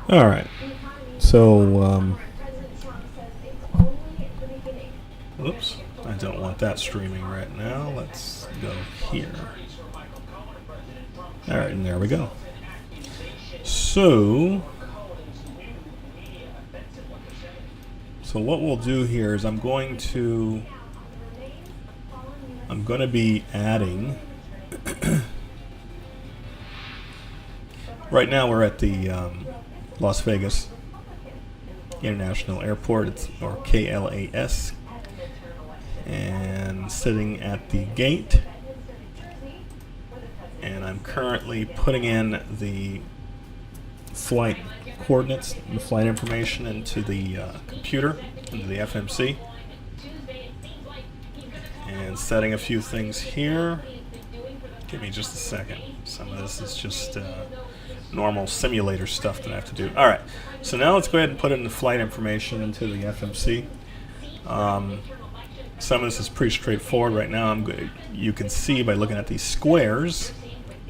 All right. So, oops, I don't want that streaming right now. Let's go here. All right, and there we go. So what we'll do here is I'm going to be adding. Right now we're at the Las Vegas International Airport, or KLAS, and sitting at the gate. And I'm currently putting in the flight coordinates, the flight information into the computer, into the FMC, and setting a few things here. Give me just a second. Some of this is just normal simulator stuff that I have to do. All right, so now let's go ahead and put in the flight information into the FMC. Some of this is pretty straightforward right now. You can see by looking at these squares,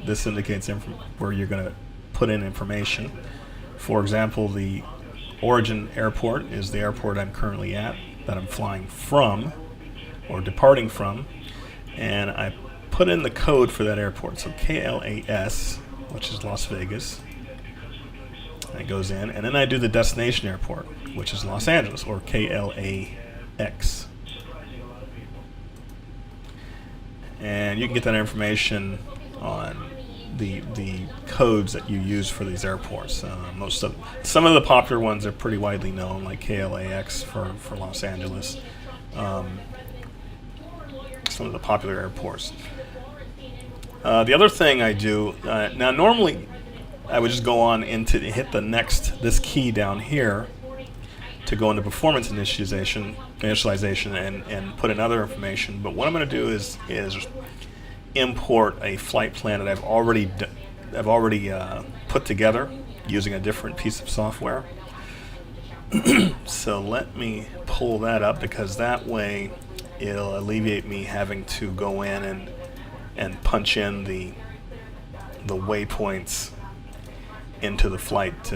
this indicates where you're going to put in information. For example, the origin airport is the airport I'm currently at, that I'm flying from, or departing from, and I put in the code for that airport. So KLAS, which is Las Vegas. And it goes in, and then I do the destination airport, which is Los Angeles, or KLAX. And you can get that information on the codes that you use for these airports. Some of the popular ones are pretty widely known, like KLAX for Los Angeles. Some of the popular airports. The other thing I do now, normally I would just go on into hit this key down here to go into performance initialization and put in other information. But what I'm going to do is import a flight plan that I've already put together using a different piece of software. So let me pull that up, because that way it'll alleviate me having to go in and punch in the waypoints into the flight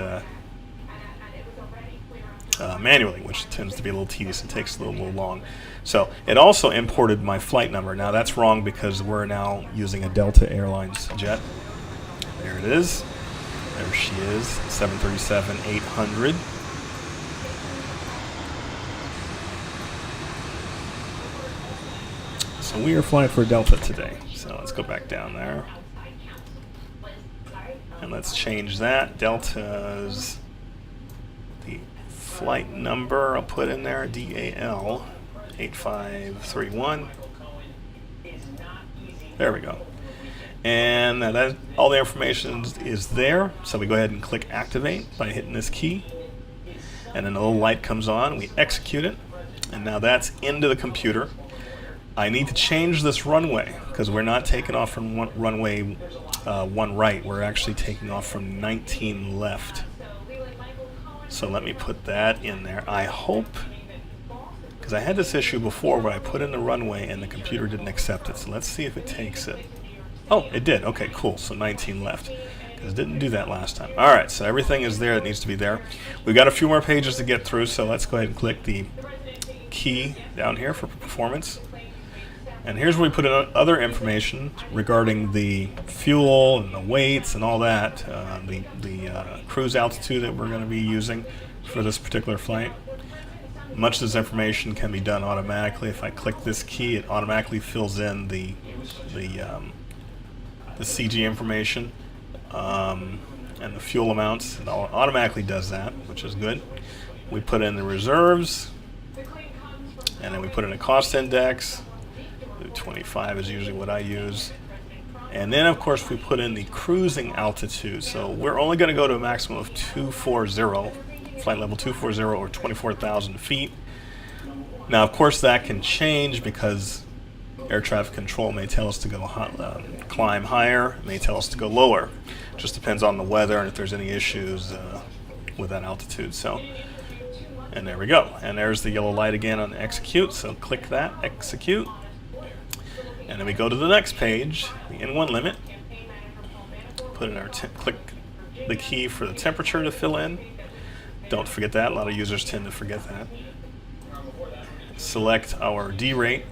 manually, which tends to be a little tedious and takes a little long. So it also imported my flight number. Now that's wrong, because we're now using a Delta Airlines jet. There it is. There she is, 737-800. So we are flying for Delta today. So let's go back down there. And let's change that. Delta's the flight number. I'll put in there DAL 8531. There we go. And that all the information is there. So we go ahead and click activate by hitting this key. And then a little light comes on. We execute it. And now that's into the computer. I need to change this runway, because we're not taking off from runway 1 right. We're actually taking off from 19 left. So let me put that in there. I hope, because I had this issue before where I put in the runway and the computer didn't accept it. So let's see if it takes it. Oh, it did. Okay, cool. So 19 left, because it didn't do that last time. All right, so everything is there that needs to be there. We've got a few more pages to get through, so let's go ahead and click the key down here for performance. And here's where we put in other information regarding the fuel and the weights and all that, the cruise altitude that we're going to be using for this particular flight. Much of this information can be done automatically. If I click this key, it automatically fills in the CG information and the fuel amounts. It automatically does that, which is good. We put in the reserves, and then we put in a cost index. 25 is usually what I use. And then, of course, we put in the cruising altitude. So we're only going to go to a maximum of 240, flight level 240, or 24,000 feet. Now, of course, that can change, because air traffic control may tell us to go climb higher, may tell us to go lower. Just depends on the weather and if there's any issues with that altitude. So, and there we go. And there's the yellow light again on execute. So click that, execute. And then we go to the next page, the N1 limit. Put in our click the key for the temperature to fill in. Don't forget that. A lot of users tend to forget that. Select our D rate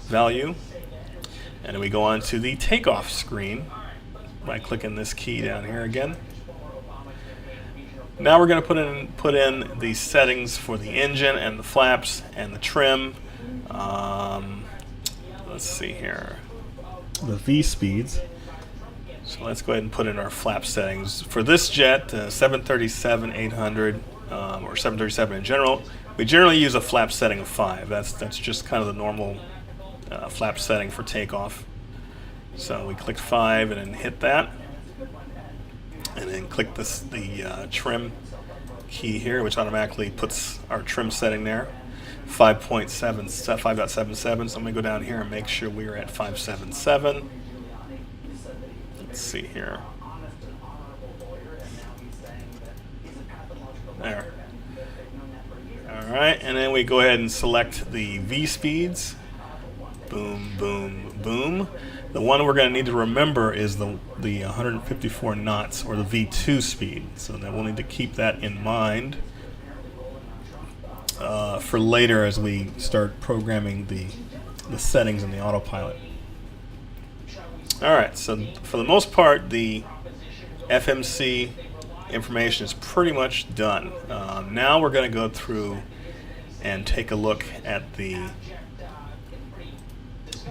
value, and then we go on to the takeoff screen by clicking this key down here again. Now we're going to put in the settings for the engine and the flaps and the trim. Let's see here, the V speeds. So let's go ahead and put in our flap settings. For this jet, 737-800 or 737 in general, we generally use a flap setting of 5. That's just kind of the normal flap setting for takeoff. So we click 5 and then hit that, and then click the trim key here, which automatically puts our trim setting there, 5.77. So I'm going to go down here and make sure we're at 577. Let's see here. There. All right, and then we go ahead and select the V speeds. Boom, boom, boom. The one we're going to need to remember is the 154 knots, or the V2 speed. So that we'll need to keep that in mind for later as we start programming the settings in the autopilot. All right, so for the most part, the FMC information is pretty much done. Now we're going to go through and take a look at the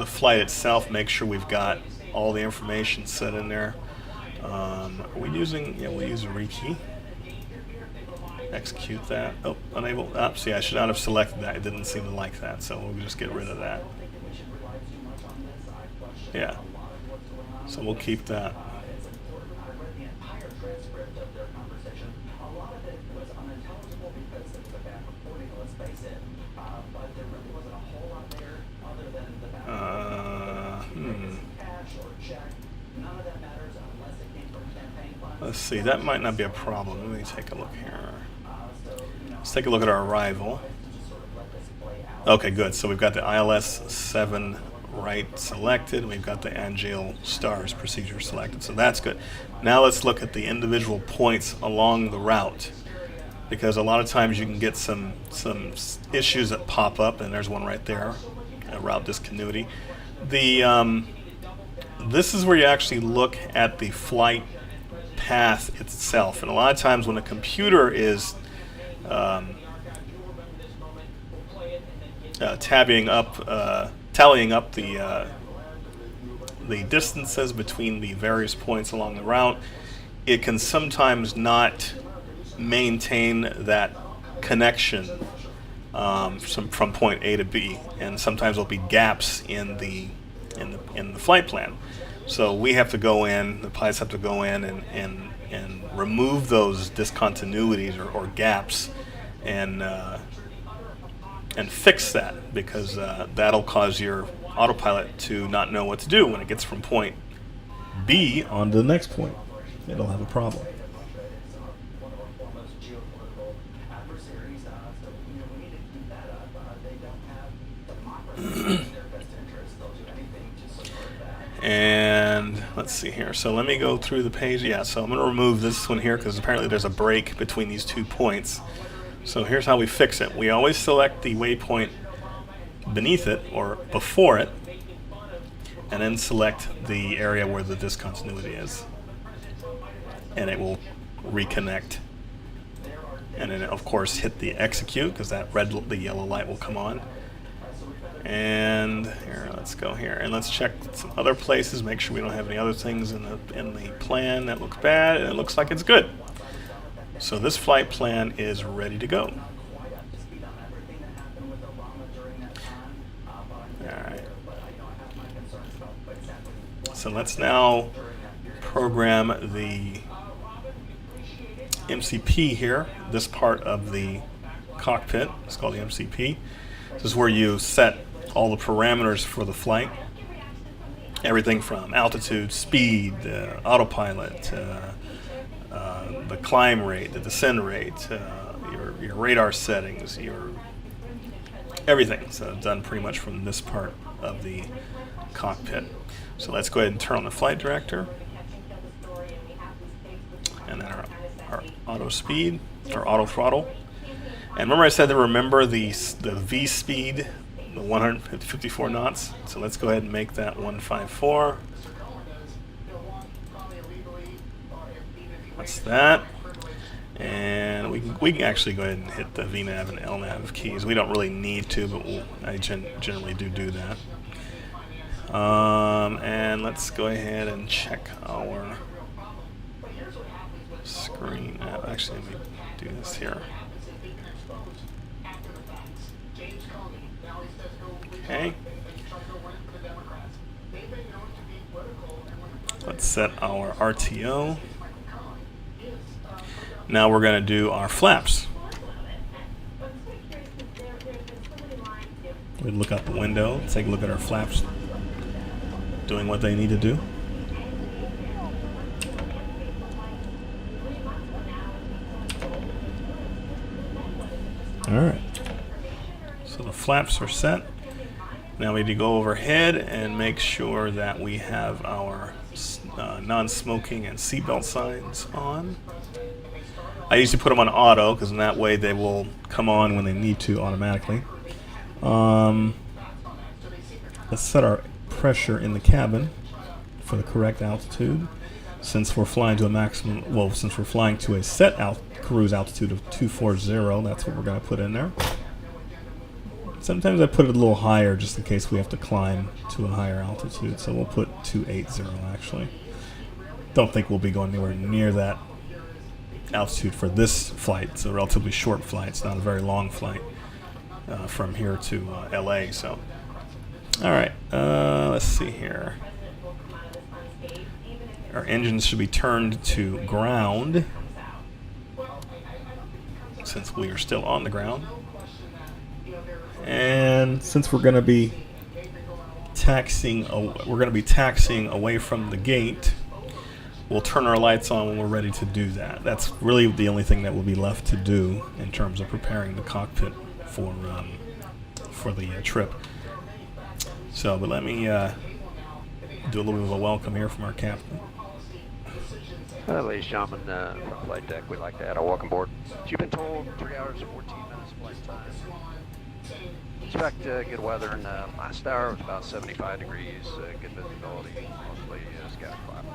flight itself, make sure we've got all the information set in there. Are we using, yeah, we'll use a rekey. Execute that. Oh, unable. See, I should not have selected that. It didn't seem to like that, so we'll just get rid of that. Yeah. So we'll keep that. Let's see, that might not be a problem. Let me take a look here. Let's take a look at our arrival. Okay, good. So we've got the ILS 7 right selected. We've got the Angeal stars procedure selected. So that's good. Now let's look at the individual points along the route, because a lot of times you can get some issues that pop up, and there's one right there, a route discontinuity. This is where you actually look at the flight path itself, and a lot of times when a computer is tallying up the distances between the various points along the route, it can sometimes not maintain that connection from point A to B, and sometimes there'll be gaps in the flight plan. So we have to go in, the pilots have to go in and remove those discontinuities or gaps and fix that, because that'll cause your autopilot to not know what to do when it gets from point B on to the next point. It'll have a problem. And let's see here. So let me go through the page. Yeah, so I'm going to remove this one here because apparently there's a break between these 2 points. So here's how we fix it. We always select the waypoint beneath it or before it, and then select the area where the discontinuity is, and it will reconnect. And then of course hit the execute, because the yellow light will come on. And here, let's go here and let's check some other places, make sure we don't have any other things in the plan that look bad, and it looks like it's good. So this flight plan is ready to go. Alright. So let's now program the MCP here, this part of the cockpit. It's called the MCP. This is where you set all the parameters for the flight. Everything from altitude, speed, autopilot, the climb rate, the descend rate, your radar settings, everything. So done pretty much from this part of the cockpit. So let's go ahead and turn on the flight director. And then our auto speed or auto throttle. And remember I said to remember the V speed, the 154 knots. So let's go ahead and make that 154. That's that. And we can actually go ahead and hit the VNAV and LNAV keys. We don't really need to, but I generally do that. And let's go ahead and check our screen. Actually, let me do this here. Okay. Let's set our RTO. Now we're going to do our flaps. We look out the window, take a look at our flaps doing what they need to do. All right. So the flaps are set. Now we need to go overhead and make sure that we have our non-smoking and seatbelt signs on. I usually put them on auto because in that way they will come on when they need to automatically. Let's set our pressure in the cabin for the correct altitude. Since we're flying to a maximum, well, since we're flying to a set cruise altitude of 240, that's what we're going to put in there. Sometimes I put it a little higher just in case we have to climb to a higher altitude, so we'll put 280 actually. Don't think we'll be going anywhere near that altitude for this flight. It's a relatively short flight. It's not a very long flight from here to LA. So, all right, let's see here. Our engines should be turned to ground since we are still on the ground. And since we're going to be taxiing away from the gate, we'll turn our lights on when we're ready to do that. That's really the only thing that will be left to do in terms of preparing the cockpit for the trip. So, but let me do a little bit of a welcome here from our captain. Ladies and gentlemen, from flight deck, we'd like to add a welcome aboard. You've been told 3 hours and 14 minutes flight time. Expect good weather, and last hour was about 75 degrees, good visibility, mostly scatter cloud.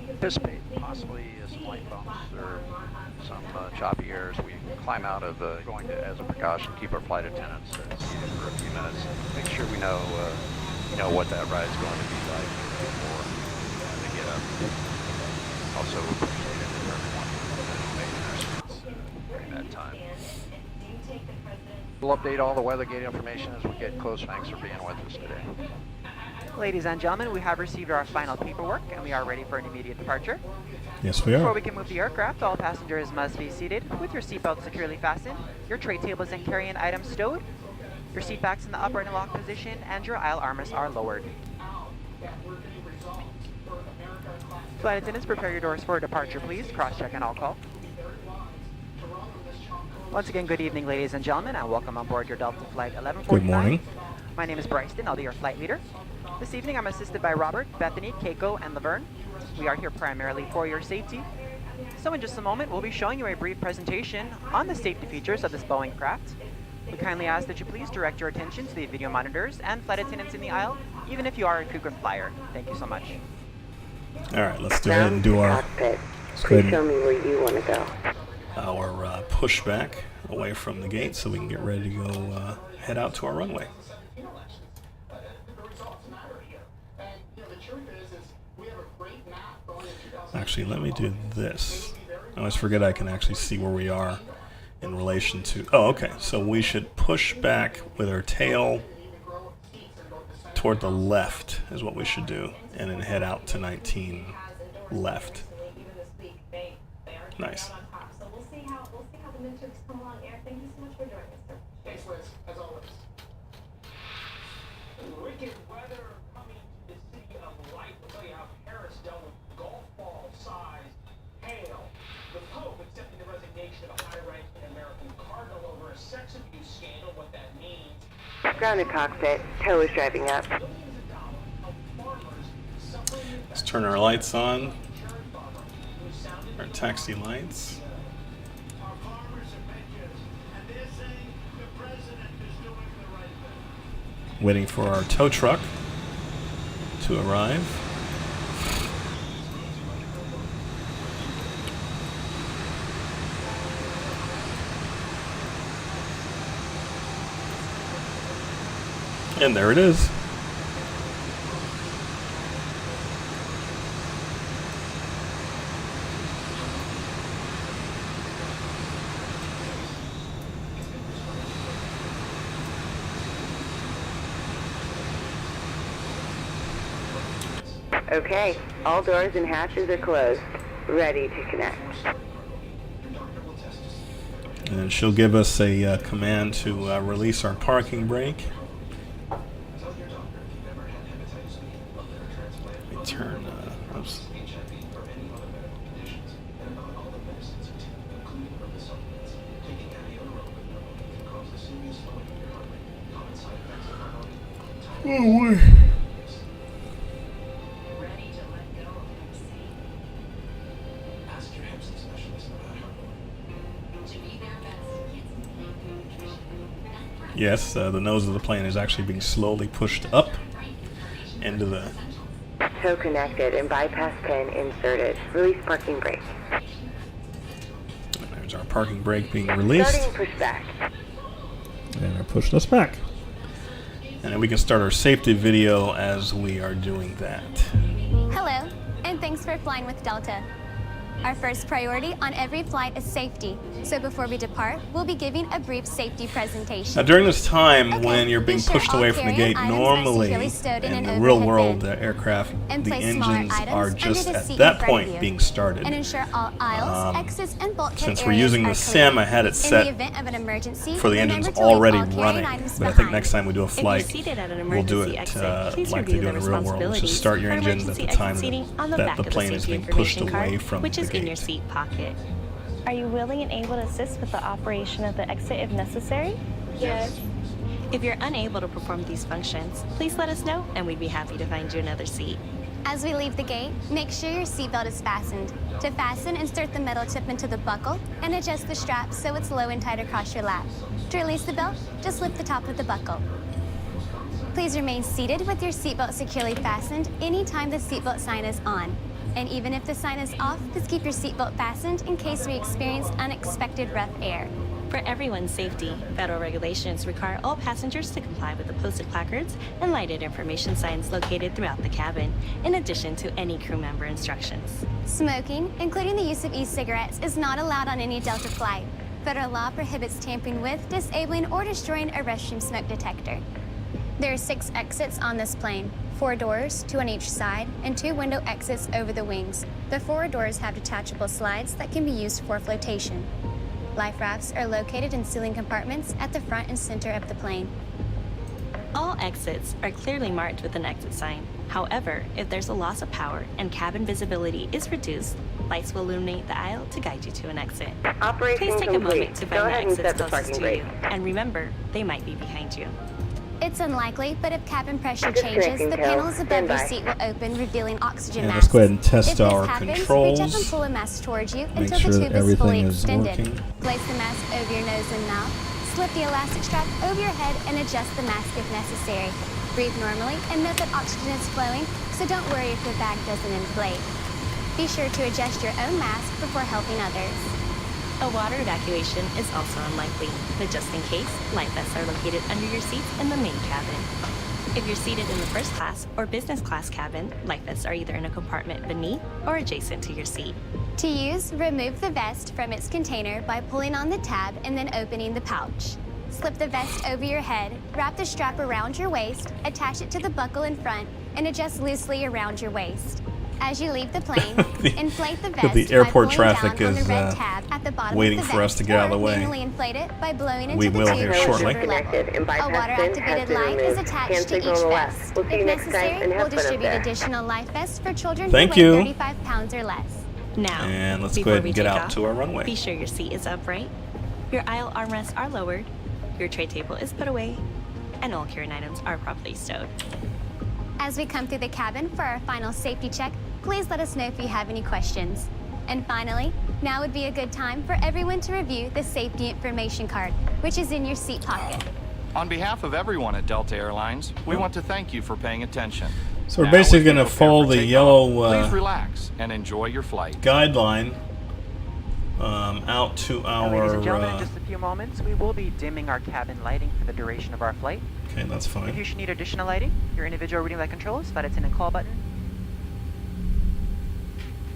Anticipate possibly some light bumps or some choppy airs. We climb out of going to, as a precaution, keep our flight attendants seated for a few minutes. Make sure we know what that ride is going to be like before they get up. Also appreciate it if everyone making their seats during that time. We'll update all the weather gate information as we get close. Thanks for being with us today. Ladies and gentlemen, we have received our final paperwork and we are ready for an immediate departure. Yes, we are. Before we can move the aircraft, all passengers must be seated with your seatbelt securely fastened, your tray tables and carry-in items stowed, your seat backs in the upright and locked position, and your aisle armrests are lowered. Flight attendants, prepare your doors for departure, please. Cross-check and all call. Once again, good evening, ladies and gentlemen, and welcome on board your Delta Flight 1149. Good morning. My name is Bryson. I'll be your flight leader. This evening, I'm assisted by Robert, Bethany, Keiko, and Laverne. We are here primarily for your safety. So in just a moment, we'll be showing you a brief presentation on the safety features of this Boeing craft. We kindly ask that you please direct your attention to the video monitors and flight attendants in the aisle, even if you are a frequent flyer. Thank you so much. All right, let's go ahead and do our cockpit. Please tell me where you want to go. Our pushback away from the gate so we can get ready to go head out to our runway. Actually, let me do this. I always forget I can actually see where we are in relation to... Oh, okay. So we should push back with our tail toward the left is what we should do. And then head out to 19 left. Nice. So we'll see how the midterms come along. Eric, thank you so much for joining us, sir. Thanks, Liz, as always. Wicked weather coming to the city of Light. We'll tell you how Paris dealt with golf ball size hail. The Pope accepting the resignation of a high-ranking American cardinal over a sex abuse scandal, what that means. Grounded cockpit. Tow is driving up. Let's turn our lights on. Our taxi lights. Waiting for our tow truck to arrive. And there it is. Okay, all doors and hatches are closed. Ready to connect. And she'll give us a command to release our parking brake. Turn. Oops. Oh boy. Yes, the nose of the plane is actually being slowly pushed up into the... Tow connected and bypass pin inserted. Release parking brake. And there's our parking brake being released. Starting push back. And they're pushing us back. And then we can start our safety video as we are doing that. Hello, and thanks for flying with Delta. Our first priority on every flight is safety. So before we depart, we'll be giving a brief safety presentation. Now during this time, Okay, when you're being be sure pushed all away from the carry-on gate, items are normally securely stowed in in an the real overhead world, bin. the aircraft, And the place smaller engines items are under just the at seat in that front of point you. being started. And ensure all aisles, exits, and bulkhead Since we're areas using are the clear. sim, I had it In set the event of an emergency, for the remember engines to leave already all carry-on running. items But I think behind. next time we do a If you're flight, seated at an we'll do emergency it exit, please like they review do the in the real world, which is responsibilities start your for engines at emergency the exit time seating on the that back the of plane the is safety being pushed information away card, from which the is in your gate. seat pocket. Are you willing and able to assist with the operation of the exit if necessary? Yes. If you're unable to perform these functions, please let us know and we'd be happy to find you another seat. As we leave the gate, make sure your seatbelt is fastened. To fasten, insert the metal tip into the buckle and adjust the strap so it's low and tight across your lap. To release the belt, just lift the top of the buckle. Please remain seated with your seatbelt securely fastened anytime the seatbelt sign is on. And even if the sign is off, please keep your seatbelt fastened in case we experience unexpected rough air. For everyone's safety, federal regulations require all passengers to comply with the posted placards and lighted information signs located throughout the cabin, in addition to any crew member instructions. Smoking, including the use of e-cigarettes, is not allowed on any Delta flight. Federal law prohibits tampering with, disabling, or destroying a restroom smoke detector. There are 6 exits on this plane, 4 doors, 2 on each side, and 2 window exits over the wings. The 4 doors have detachable slides that can be used for flotation. Life rafts are located in ceiling compartments at the front and center of the plane. All exits are clearly marked with an exit sign. However, if there's a loss of power and cabin visibility is reduced, lights will illuminate the aisle to guide you to an exit. Operation Please take a complete. moment to Go find the ahead and exits set the closest parking to brake. you. And remember, they might be behind you. It's unlikely, but if cabin pressure changes, Disconnecting the tow. panels above your Standby. seat will open, revealing oxygen And masks. let's go ahead and test if our this happens, controls. reach up and pull a mask towards you Make until sure the that tube is fully everything is extended. working. Place the mask over your nose and mouth. Slip the elastic strap over your head and adjust the mask if necessary. Breathe normally and note that oxygen is flowing, so don't worry if your bag doesn't inflate. Be sure to adjust your own mask before helping others. A water evacuation is also unlikely, but just in case, life vests are located under your seats in the main cabin. If you're seated in the first class or business class cabin, life vests are either in a compartment beneath or adjacent to your seat. To use, remove the vest from its container by pulling on the tab and then opening the pouch. Slip the vest over your head, wrap the strap around your waist, attach it to the buckle in front, and adjust loosely around your waist. As you leave the plane, inflate the vest the airport by pulling traffic down on the is, red tab at the bottom waiting of the for us vest, to get out of the or way. manually inflate it by blowing into We the will tube here at shortly. shoulder level. Disconnected and A bypass water pin has activated been light is removed. attached Hand to each signal on the left. vest. We'll see you If next time necessary, and have we'll fun up distribute there. additional life vests for children Thank who you. weigh 35 pounds or less. Now, And let's go before ahead we and get take out off, to our runway. be sure your seat is upright, your aisle armrests are lowered, your tray table is put away, and all carrying items are properly stowed. As we come through the cabin for our final safety check, please let us know if you have any questions. And finally, now would be a good time for everyone to review the safety information card, which is in your seat pocket. On behalf of everyone at Delta Airlines, we want to thank you for paying attention. So we're Now, basically as we going to prepare follow for the takeoff, yellow please relax and enjoy your flight. guideline out to Now, ladies our... and gentlemen, in just a few moments, we will be dimming our cabin lighting for the duration of our flight. okay, that's If you fine. should need additional lighting, your individual reading light controls, that attendant call button,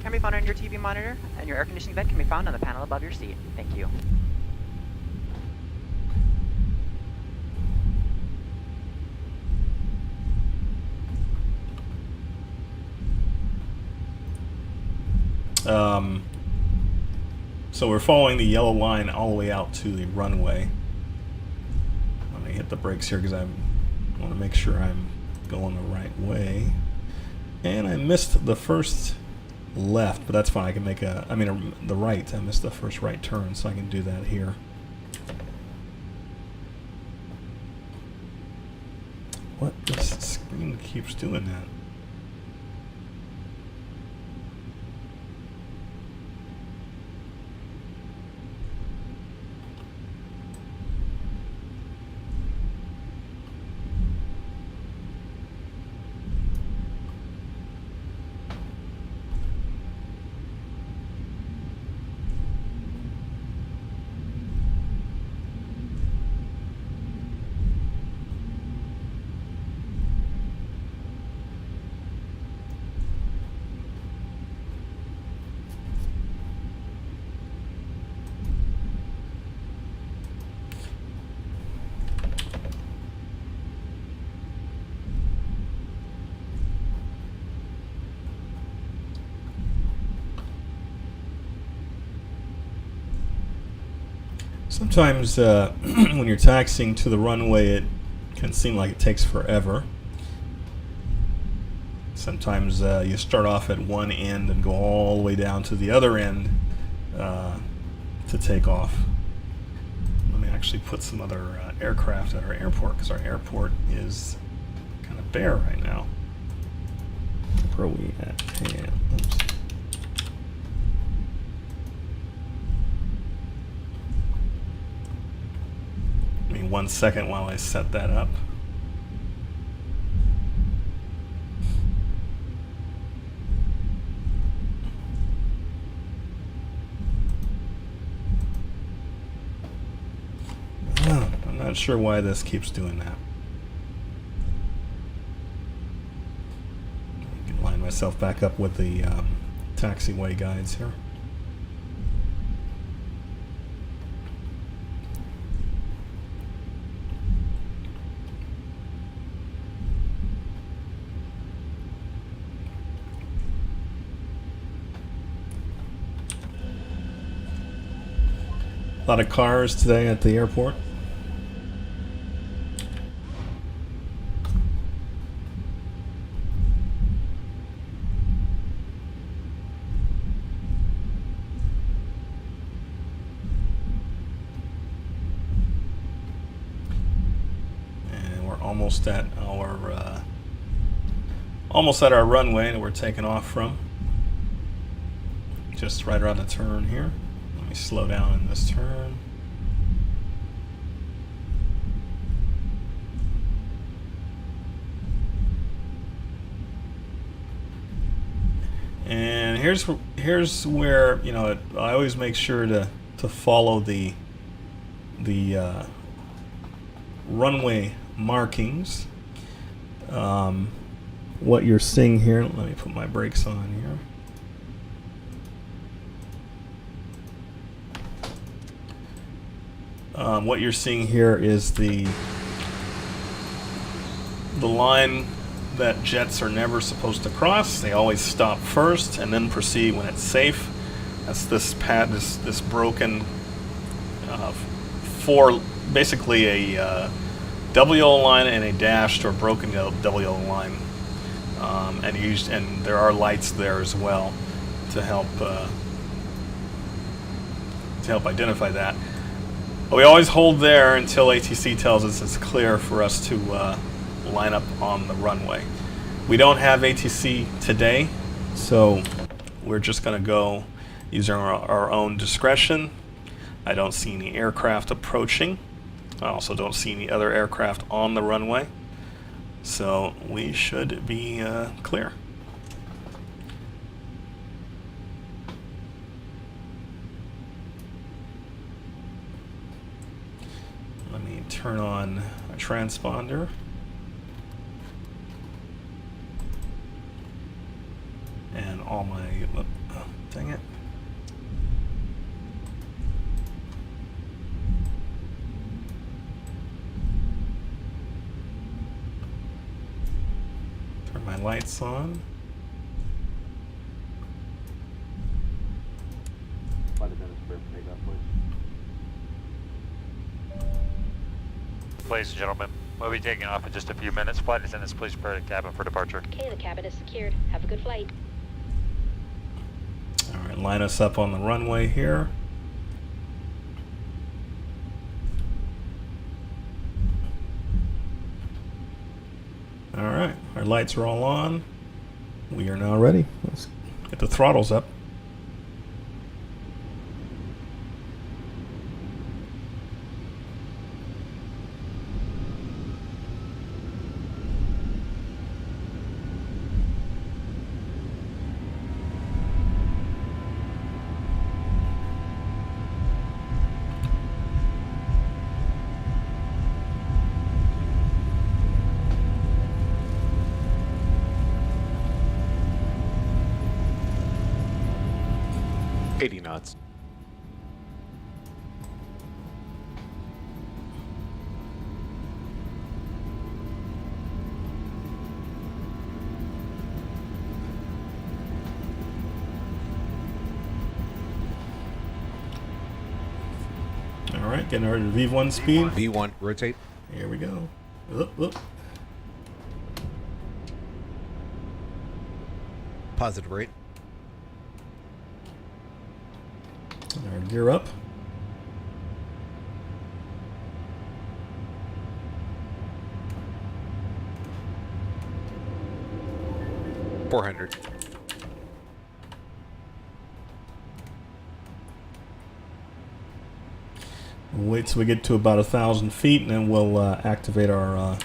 can be found on your TV monitor, and your air conditioning vent can be found on the panel above your seat. Thank you. So we're following the yellow line all the way out to the runway. Let me hit the brakes here because I want to make sure I'm going the right way. And I missed the first left, but that's fine. I can make the right. I missed the first right turn, so I can do that here. What? This screen keeps doing that. Sometimes when you're taxiing to the runway, it can seem like it takes forever. Sometimes you start off at one end and go all the way down to the other end to take off. Let me actually put some other aircraft at our airport, because our airport is kind of bare right now. Where are we at? Yeah, oops. Give me 1 second while I set that up. I'm not sure why this keeps doing that. I can line myself back up with the taxiway guides here. A lot of cars today at the airport. And we're almost at our runway that we're taking off from. Just right around the turn here. Let me slow down in this turn. And here's where, you know, I always make sure to follow the runway markings. What you're seeing here, let me put my brakes on here. What you're seeing here is the line that jets are never supposed to cross. They always stop first and then proceed when it's safe. That's this pad, this broken basically a WO line and a dashed or broken WO line, and there are lights there as well to help identify that. We always hold there until ATC tells us it's clear for us to line up on the runway. We don't have ATC today, so we're just going to go using our own discretion. I don't see any aircraft approaching. I also don't see any other aircraft on the runway. So we should be clear. Let me turn on a transponder. And all my, oh, dang it. Turn my lights on. Ladies and gentlemen, we'll be taking off in just a few minutes. Flight attendants, please prepare the cabin for departure. Okay, the cabin is secured. Have a good flight. All right, line us up on the runway here. All right, our lights are all on. We are now ready. Let's get the throttles up. Knots. All right, getting ready to V1 speed. V1, rotate. Here we go. Up. Positive rate. Our gear up. $400. We'll wait till we get to about 1,000 feet, and then we'll activate our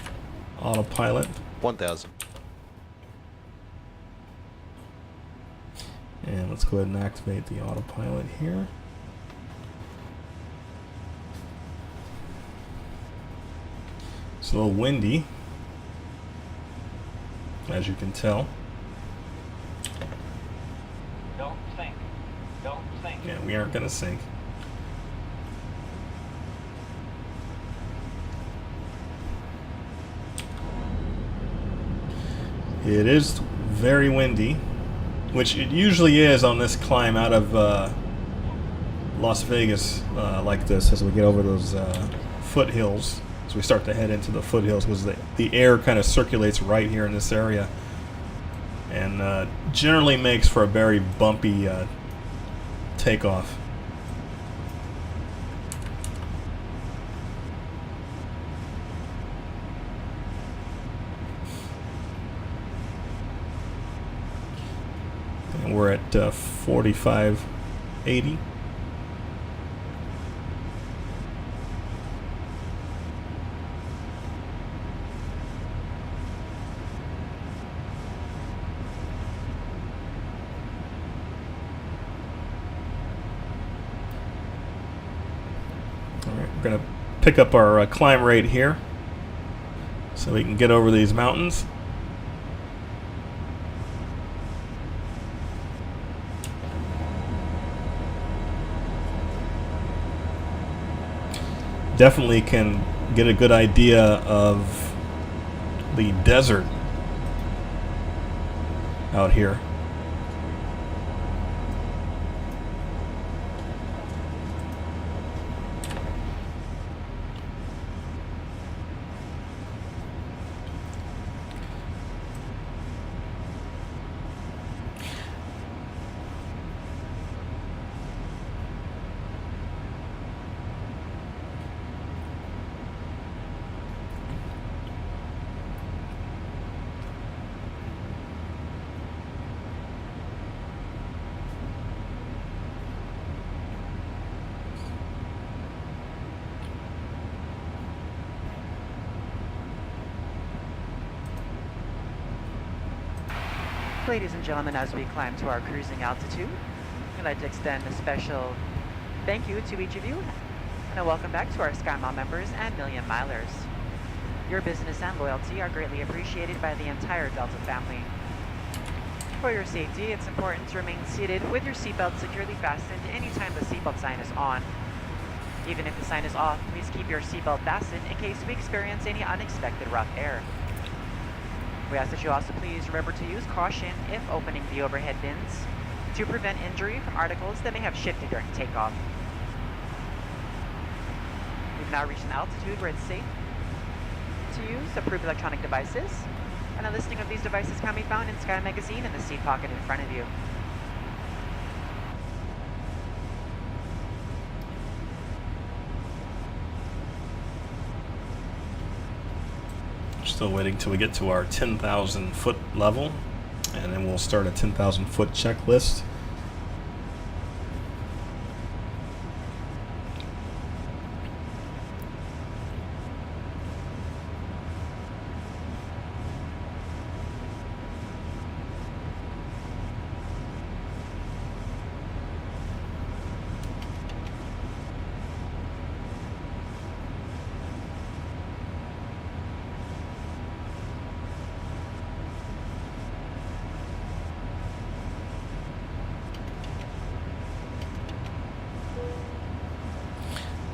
autopilot. 1,000. And let's go ahead and activate the autopilot here. It's a little windy, as you can tell. Don't sink. Don't sink. Yeah, we aren't going to sink. It is very windy, which it usually is on this climb out of Las Vegas like this as we get over those foothills. As we start to head into the foothills, because the air kind of circulates right here in this area, and generally makes for a very bumpy takeoff. And we're at 4580. Alright, we're going to pick up our climb rate here so we can get over these mountains. Definitely can get a good idea of the desert out here. Ladies and gentlemen, as we climb to our cruising altitude, I'd like to extend a special thank you to each of you, and a welcome back to our SkyMile members and Million Milers. Your business and loyalty are greatly appreciated by the entire Delta family. For your safety, it's important to remain seated with your seatbelt securely fastened anytime the seatbelt sign is on. Even if the sign is off, please keep your seatbelt fastened in case we experience any unexpected rough air. We ask that you also please remember to use caution if opening the overhead bins to prevent injury from articles that may have shifted during takeoff. We've now reached an altitude where it's safe to use approved electronic devices, and a listing of these devices can be found in Sky Magazine in the seat pocket in front of you. Still waiting till we get to our 10,000 foot level, and then we'll start a 10,000 foot checklist.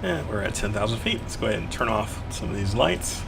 And we're at 10,000 feet. Let's go ahead and turn off some of these lights.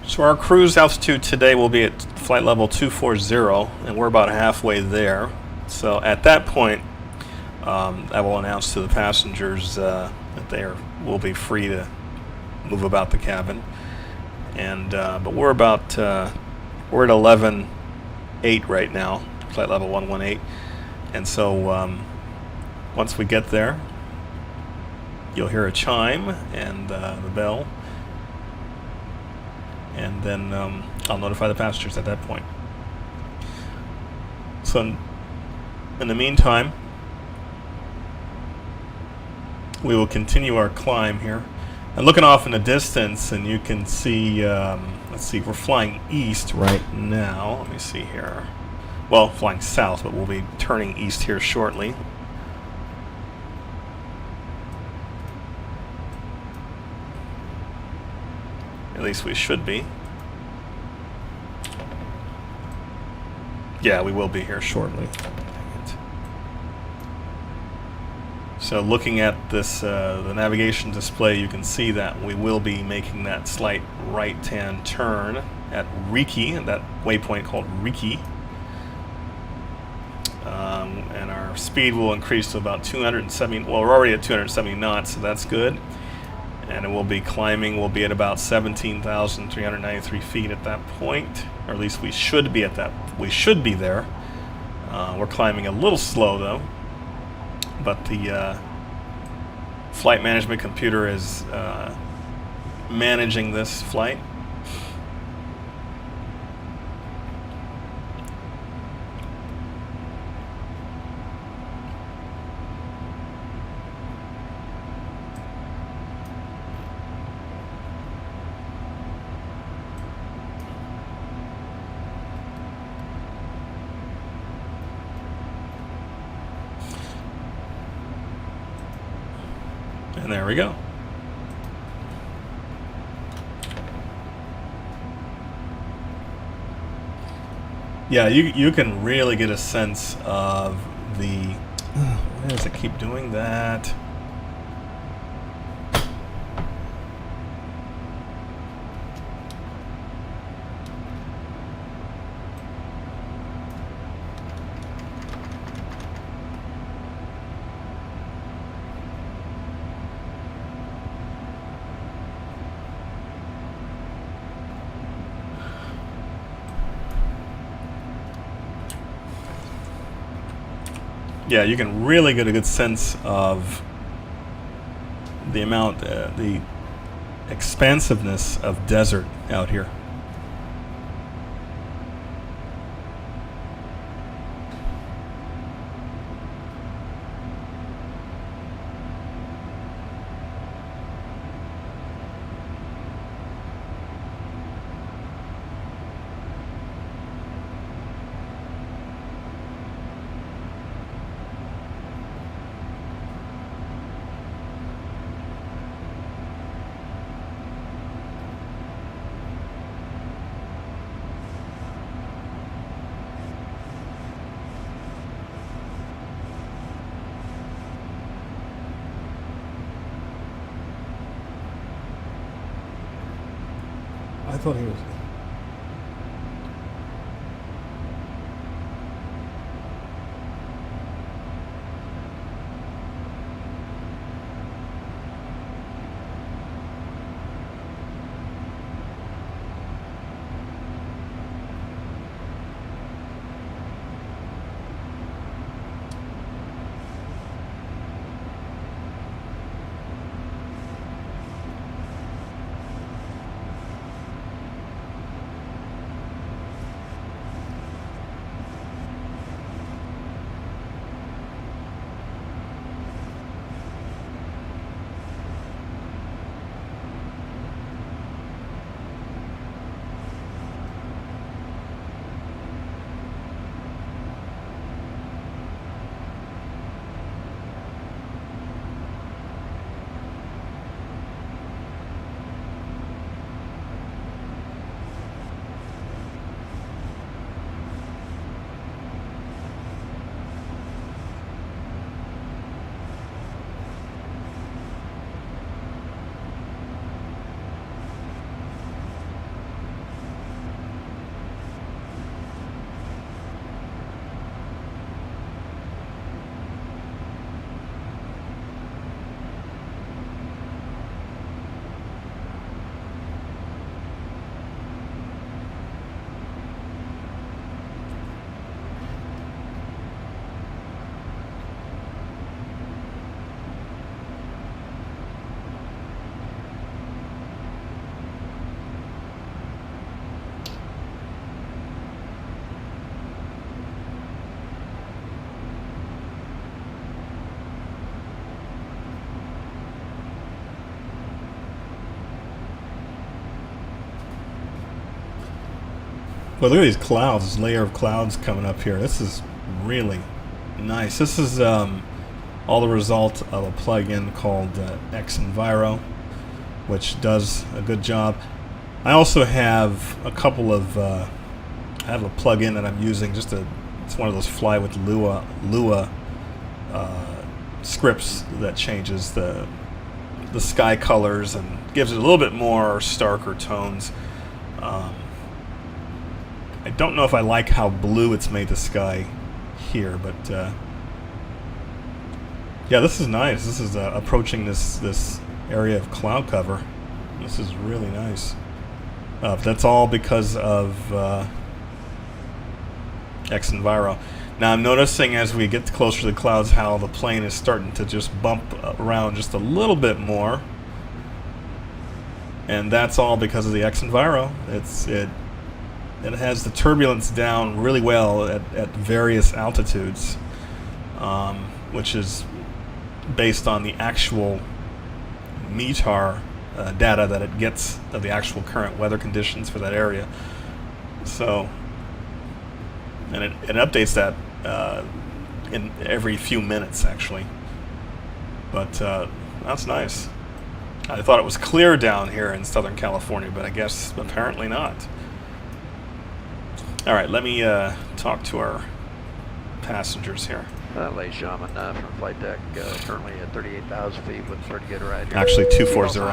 So our cruise altitude today will be at flight level 240, and we're about halfway there. So at that point, I will announce to the passengers that they will be free to move about the cabin. And but we're about we're at 11.8 right now, flight level 118. And so once we get there, you'll hear a chime and the bell. And then I'll notify the passengers at that point. So in the meantime, we will continue our climb here. And looking off in the distance, and you can see, let's see, we're flying east right now. Let me see here. Well, flying south, but we'll be turning east here shortly. At least we should be. Yeah, we will be here shortly. So looking at this, the navigation display, you can see that we will be making that slight right-hand turn at Riki, that waypoint called Riki. And our speed will increase to about 270, well, we're already at 270 knots, so that's good. And it will be climbing, we'll be at about 17,393 feet at that point, or at least we should be at that, we should be there. We're climbing a little slow though, but the flight management computer is managing this flight. And there we go. Yeah, you can really get a sense of the... why does it keep doing that? Yeah, you can really get a good sense of the amount, the expansiveness of desert out here. I thought he was... Well, look at these clouds, this layer of clouds coming up here. This is really nice. This is all the result of a plugin called XEnviro, which does a good job. I also have a couple of, I have a plugin that I'm using, it's one of those fly with Lua scripts that changes the sky colors and gives it a little bit more starker tones. I don't know if I like how blue it's made the sky here, but yeah, this is nice. This is approaching this area of cloud cover. This is really nice. That's all because of XEnviro. Now I'm noticing as we get closer to the clouds how the plane is starting to just bump around just a little bit more, and that's all because of the XEnviro. It has the turbulence down really well at various altitudes, which is based on the actual METAR data that it gets of the actual current weather conditions for that area. So, and it updates that in every few minutes, actually. But that's nice. I thought it was clear down here in Southern California, but I guess apparently not. All right, let me talk to our passengers here. Ladies and gentlemen, from the flight deck, currently at 38,000 feet with a pretty good ride here. Actually, 240. Gives you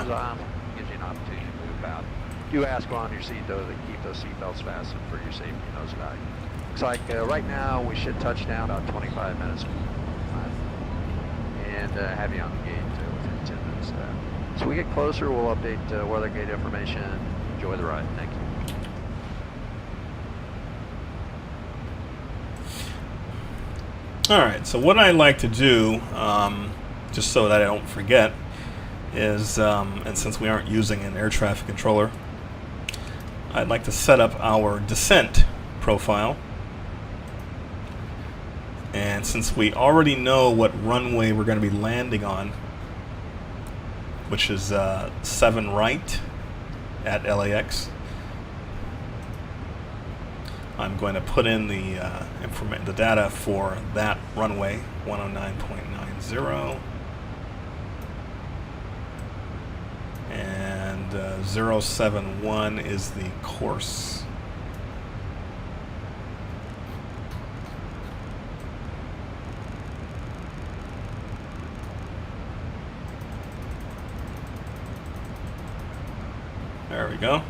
an opportunity to move out. Do ask on your seat, though, to keep those seat belts fastened for your safety nose value. Looks like right now we should touch down about 25 minutes and have you on the gate within 10 minutes. So we get closer, we'll update weather gate information. Enjoy the ride. Thank you. All right, so what I like to do, just so that I don't forget, is, and since we aren't using an air traffic controller, I'd like to set up our descent profile. And since we already know what runway we're going to be landing on, which is 7 right at LAX, I'm going to put in the the data for that runway, 109.90, and 071 is the course. There we go.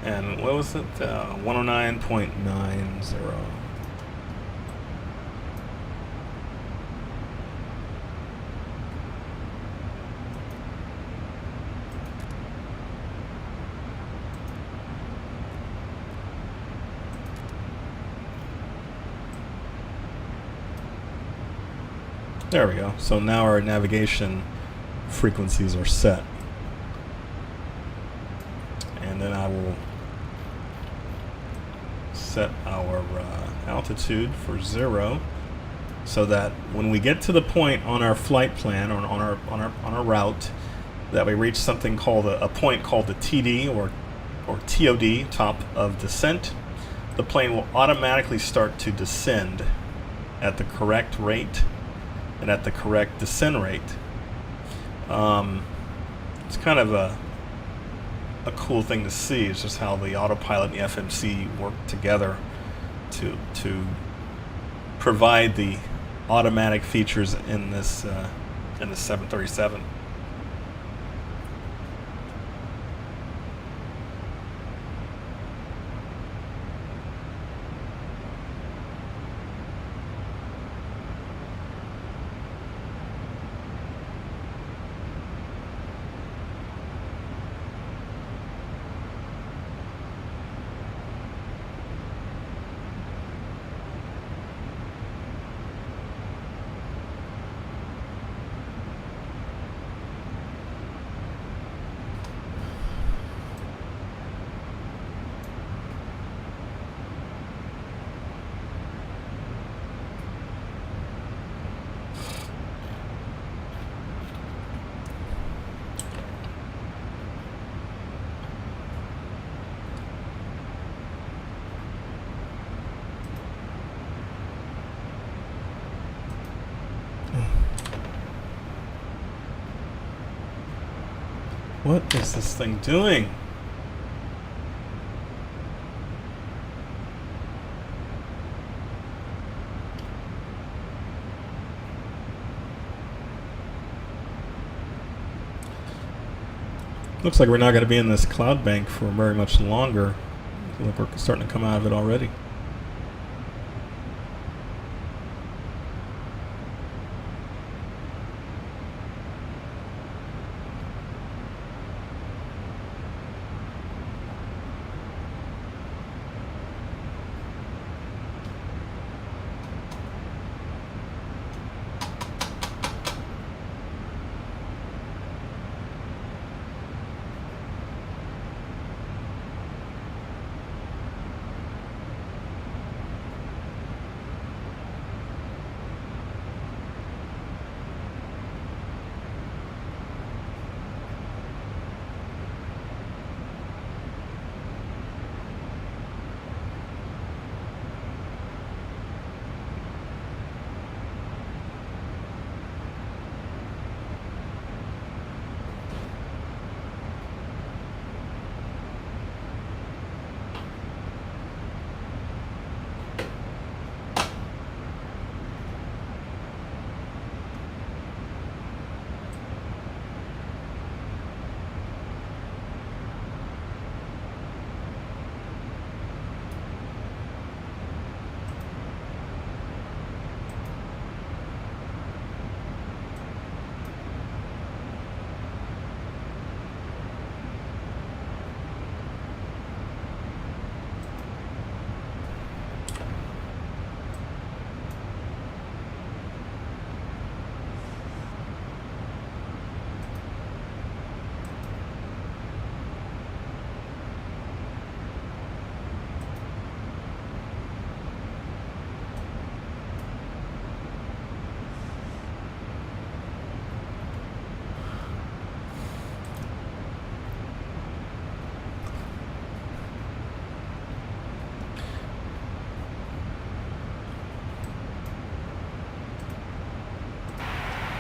And what was it? 109.90. There we go. So now our navigation frequencies are set. And then I will set our altitude for 0, so that when we get to the point on our flight plan or on our route that we reach something called a point called the TD or TOD, top of descent, the plane will automatically start to descend at the correct rate and at the correct descent rate. It's kind of a cool thing to see. It's just how the autopilot and the FMC work together to provide the automatic features in this 737. What is this thing doing? Looks like we're not going to be in this cloud bank for very much longer. I feel like we're starting to come out of it already.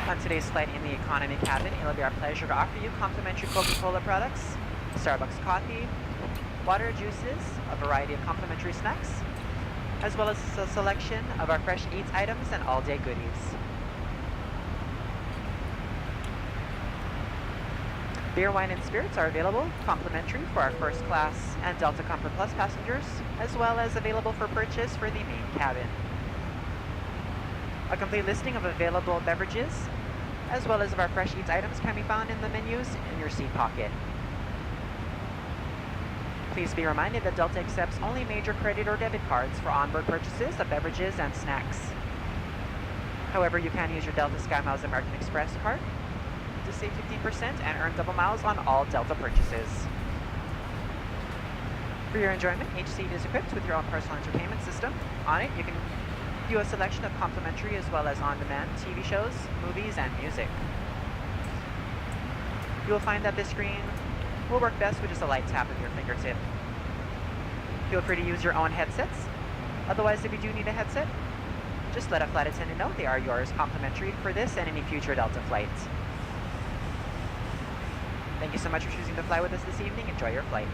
On today's flight in the economy cabin, it'll be our pleasure to offer you complimentary Coca-Cola products, Starbucks coffee, water, juices, a variety of complimentary snacks, as well as a selection of our fresh eats items and all-day goodies. Beer, wine, and spirits are available complimentary for our first class and Delta Comfort Plus passengers, as well as available for purchase for the main cabin. A complete listing of available beverages, as well as of our fresh eats items, can be found in the menus in your seat pocket. Please be reminded that Delta accepts only major credit or debit cards for onboard purchases of beverages and snacks. However, you can use your Delta SkyMiles American Express card to save 15% and earn double miles on all Delta purchases. For your enjoyment, each seat is equipped with your own personal entertainment system. On it, you can view a selection of complimentary as well as on-demand TV shows, movies, and music. You will find that this screen will work best with just a light tap of your fingertip. Feel free to use your own headsets. Otherwise, if you do need a headset, just let a flight attendant know they are yours complimentary for this and any future Delta flights. Thank you so much for choosing to fly with us this evening. Enjoy your flight.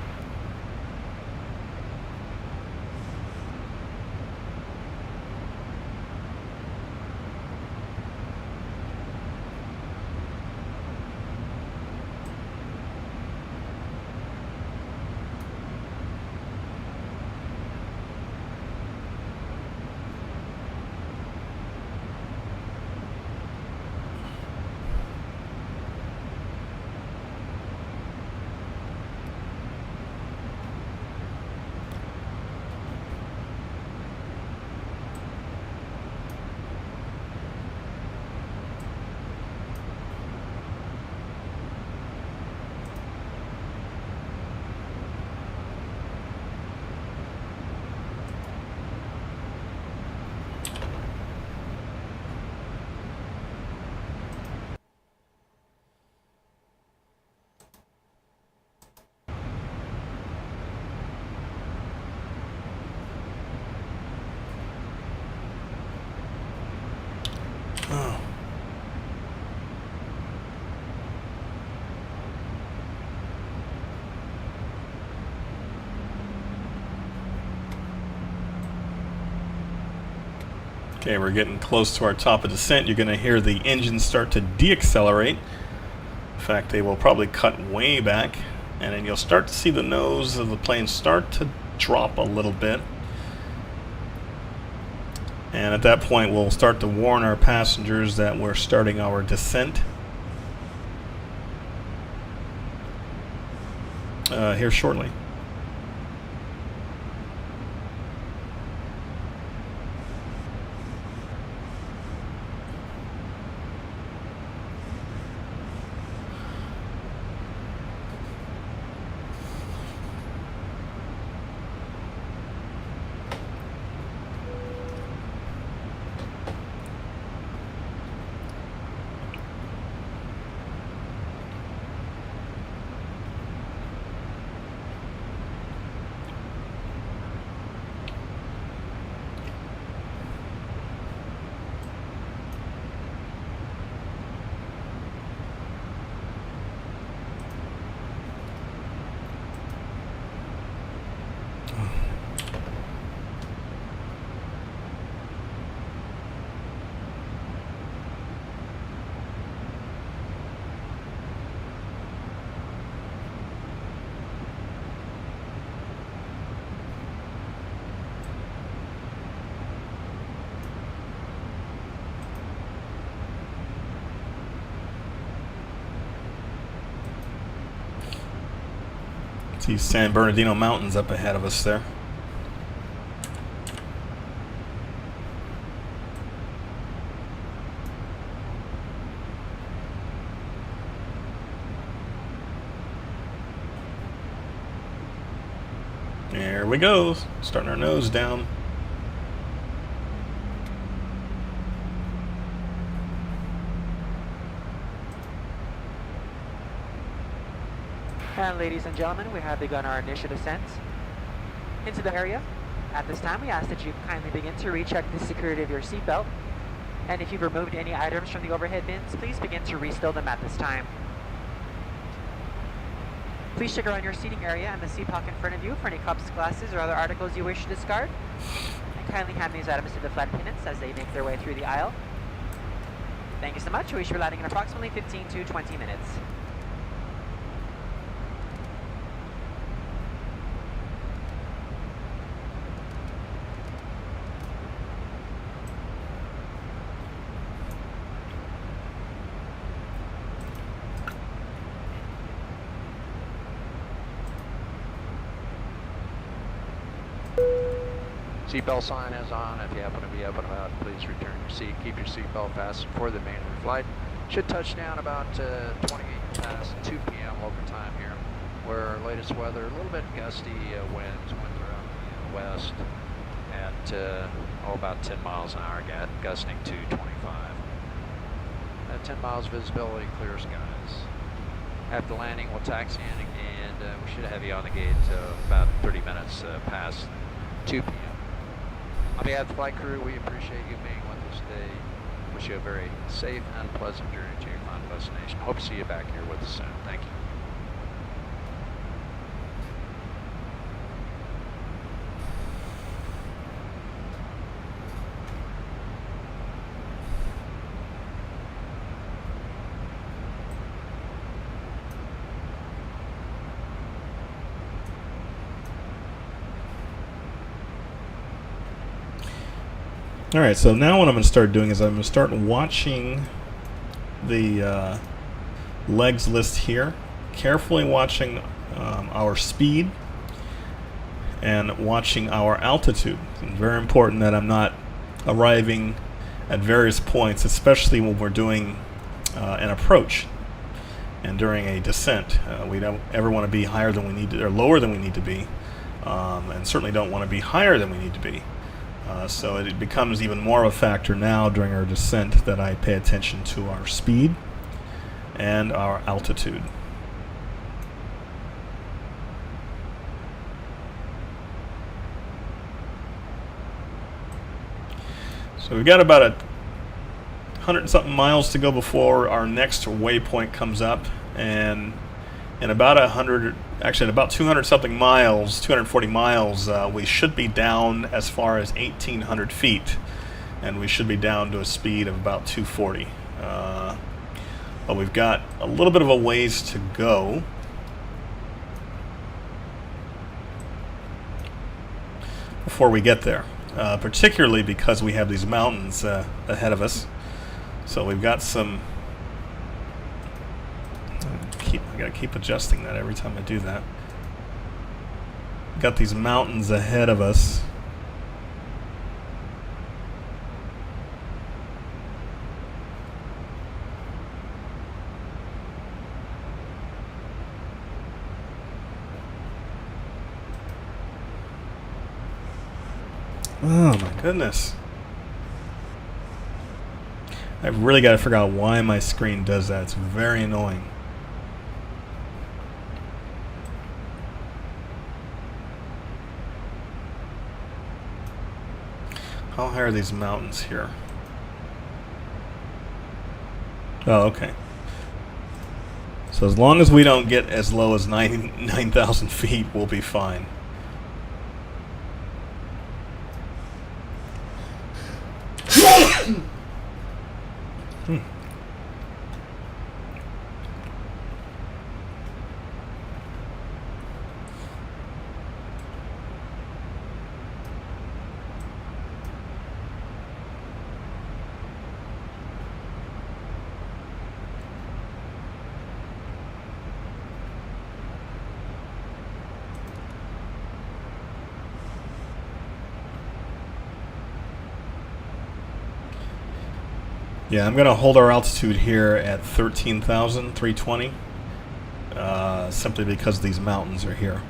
Okay, we're getting close to our top of descent. You're going to hear the engine start to deaccelerate. In fact, they will probably cut way back, and then you'll start to see the nose of the plane start to drop a little bit. And at that point, we'll start to warn our passengers that we're starting our descent. Here shortly. See San Bernardino Mountains up ahead of us there. There we go, starting our nose down. And ladies and gentlemen, we have begun our initial descent into the area. At this time, we ask that you kindly begin to recheck the security of your seatbelt And if you've removed any items from the overhead bins, please begin to restow them at this time. Please check around your seating area and the seat pocket in front of you for any cups, glasses, or other articles you wish to discard. And kindly hand these items to the flight attendants as they make their way through the aisle. Thank you so much. We should be landing in approximately 15 to 20 minutes. Seatbelt sign is on. If you happen to be up and about, please return your seat. Keep your seatbelt fastened for the main flight. Should touch down about 28 past 2 p.m. local time here. Where latest weather, a little bit gusty winds around the west at about 10 miles an hour, gusting to 25. At 10 miles visibility, clear skies. After landing, we'll taxi in and we should have you on the gate about 30 minutes past 2 p.m. On behalf of the flight crew, we appreciate you being with us today. Wish you a very safe and pleasant journey to your final destination. Hope to see you back here with us soon. Thank you. Alright, so now what I'm going to start doing is I'm going to start watching the legs list here, carefully watching our speed and watching our altitude. It's very important that I'm not arriving at various points, especially when we're doing an approach and during a descent. We don't ever want to be higher than we need to, or lower than we need to be, and certainly don't want to be higher than we need to be. So it becomes even more of a factor now during our descent that I pay attention to our speed and our altitude. So we've got about 100 and something miles to go before our next waypoint comes up, and in about 200 something miles, 240 miles, we should be down as far as 1,800 feet, and we should be down to a speed of about 240. But we've got a little bit of a ways to go. Before we get there, particularly because we have these mountains ahead of us. So we've got some. I gotta keep adjusting that every time I do that. Got these mountains ahead of us. Oh my goodness. I've really got to figure out why my screen does that. It's very annoying. How high are these mountains here? Oh, okay. So as long as we don't get as low as 9,000 feet, we'll be fine. Yeah, I'm going to hold our altitude here at 13,320, simply because these mountains are here.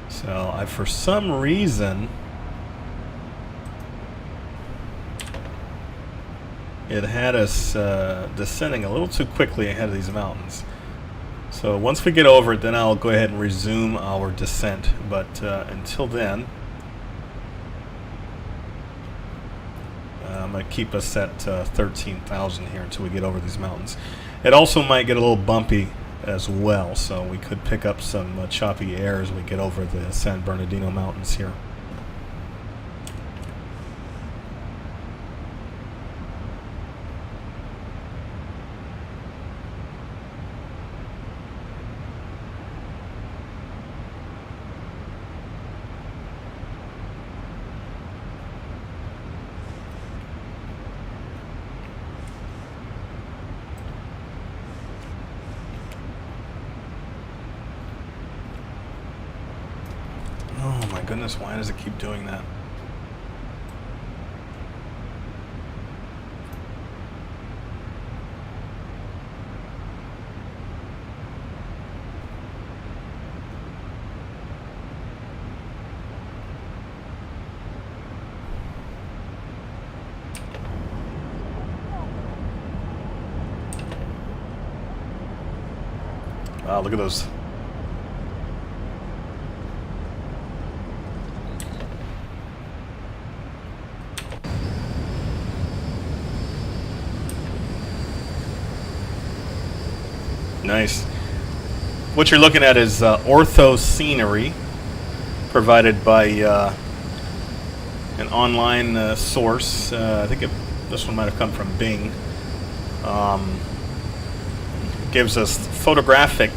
So for some reason, it had us descending a little too quickly ahead of these mountains. So once we get over it, then I'll go ahead and resume our descent. But until then, might keep us at 13,000 here until we get over these mountains. It also might get a little bumpy as well, so we could pick up some choppy air as we get over the San Bernardino Mountains here. Oh my goodness, why does it keep doing that? Wow, look at those. Nice. What you're looking at is ortho scenery provided by an online source. I think this one might have come from Bing. Gives us photographic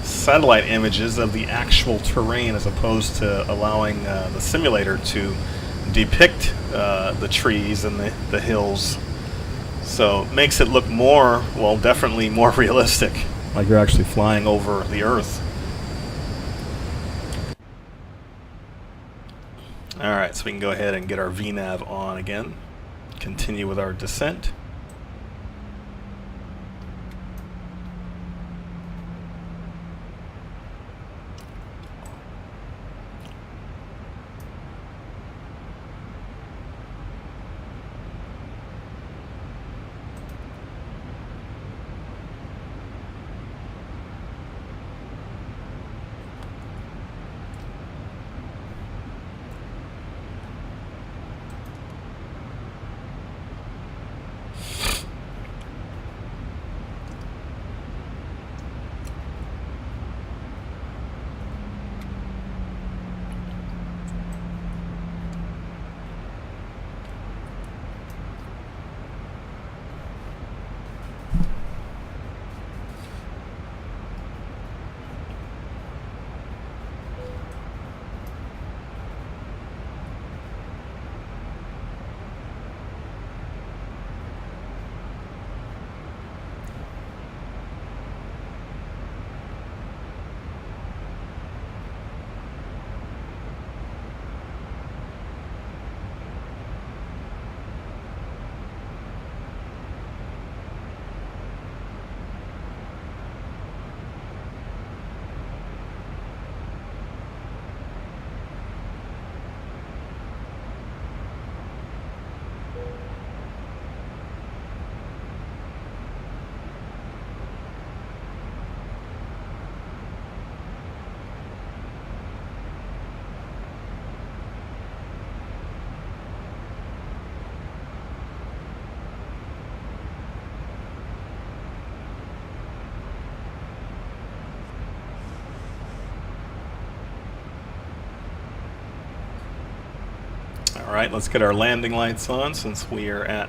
satellite images of the actual terrain as opposed to allowing the simulator to depict the trees and the hills. So it makes it look more, well, definitely more realistic, like you're actually flying over the Earth. Alright, so we can go ahead and get our VNav on again. Continue with our descent. Alright, let's get our landing lights on since we are at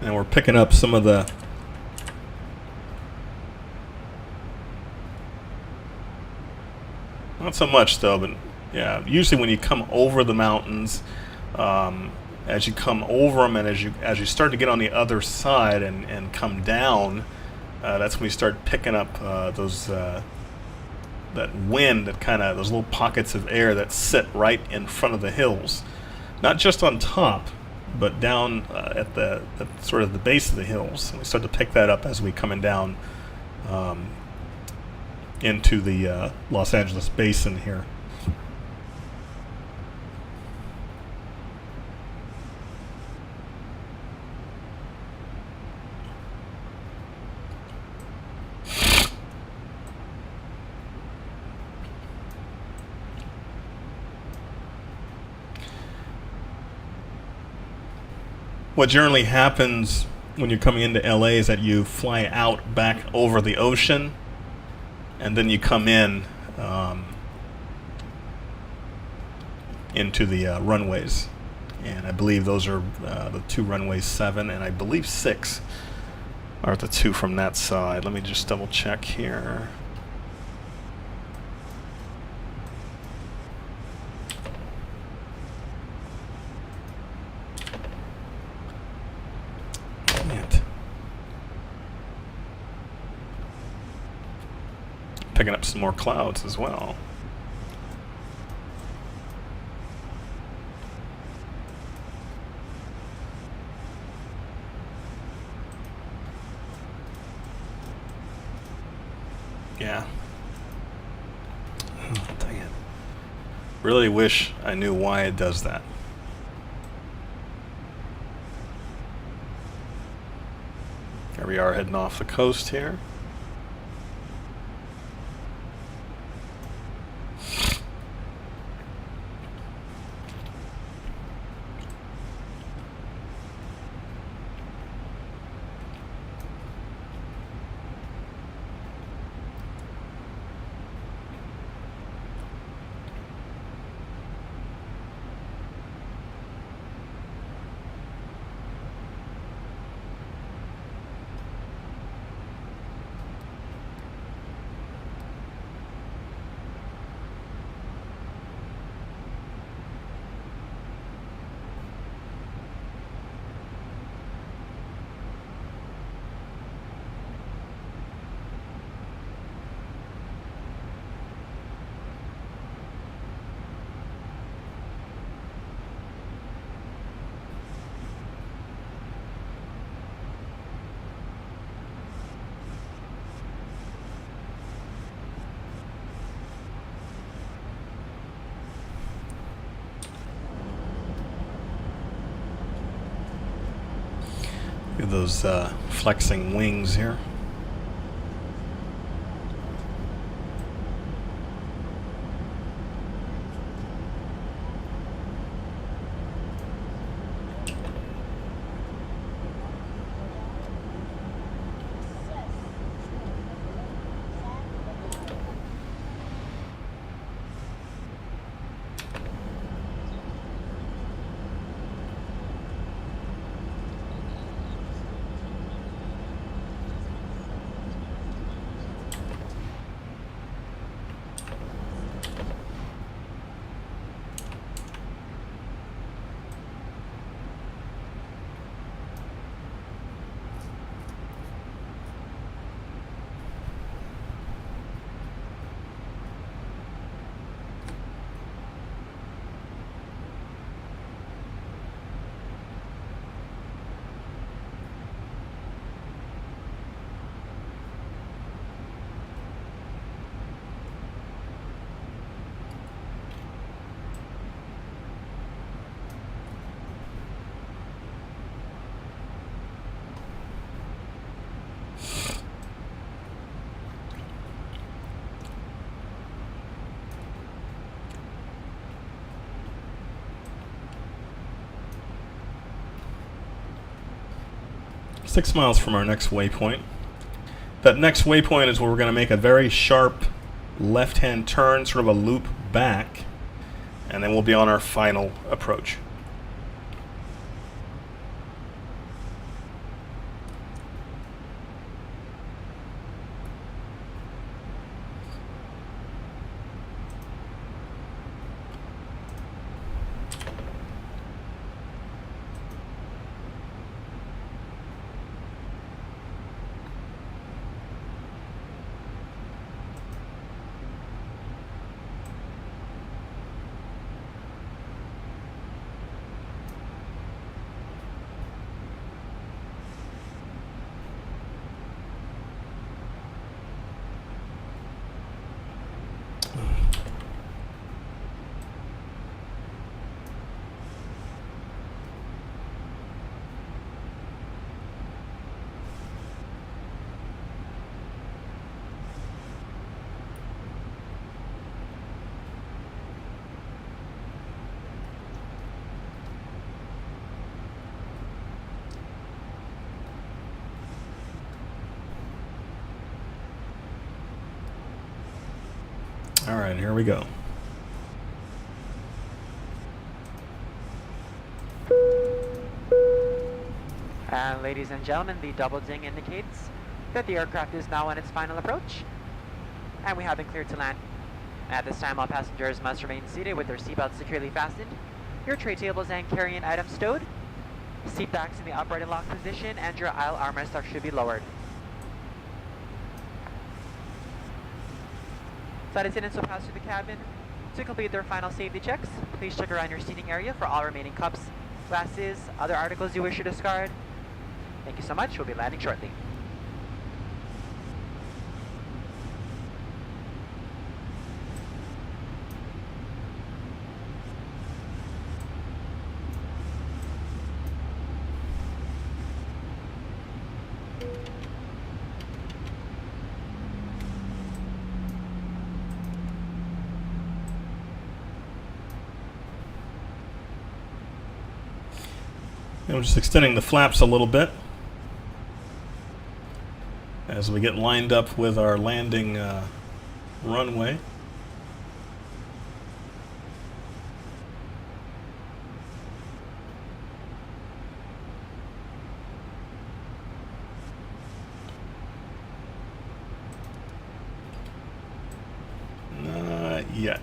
and we're picking up some of the Not so much though, but yeah, usually when you come over the mountains, as you come over them and as you start to get on the other side and come down, that's when you start picking up those that wind, that kind of those little pockets of air that sit right in front of the hills, not just on top, but down at the sort of the base of the hills. And we start to pick that up as we coming down into the Los Angeles basin here. What generally happens when you're coming into LA is that you fly out back over the ocean, and then you come in into the runways. And I believe those are the two runways 7 and I believe 6 are the two from that side. Let me just double check here. Picking up some more clouds as well. Yeah. Oh, dang it. Really wish I knew why it does that. Here we are heading off the coast here. Look at those flexing wings here. Six miles from our next waypoint. That next waypoint is where we're going to make a very sharp left-hand turn, sort of a loop back, and then we'll be on our final approach. All right, here we go. And ladies and gentlemen, the double ding indicates that the aircraft is now on its final approach. And we have been cleared to land. At this time, all passengers must remain seated with their seatbelts securely fastened, your tray tables and carry-in items stowed, seat backs in the upright and locked position, and your aisle armrests should be lowered. Flight attendants will pass through the cabin to complete their final safety checks. Please check around your seating area for all remaining cups, glasses, other articles you wish to discard. Thank you so much. We'll be landing shortly. And we're just extending the flaps a little bit as we get lined up with our landing runway. Not yet.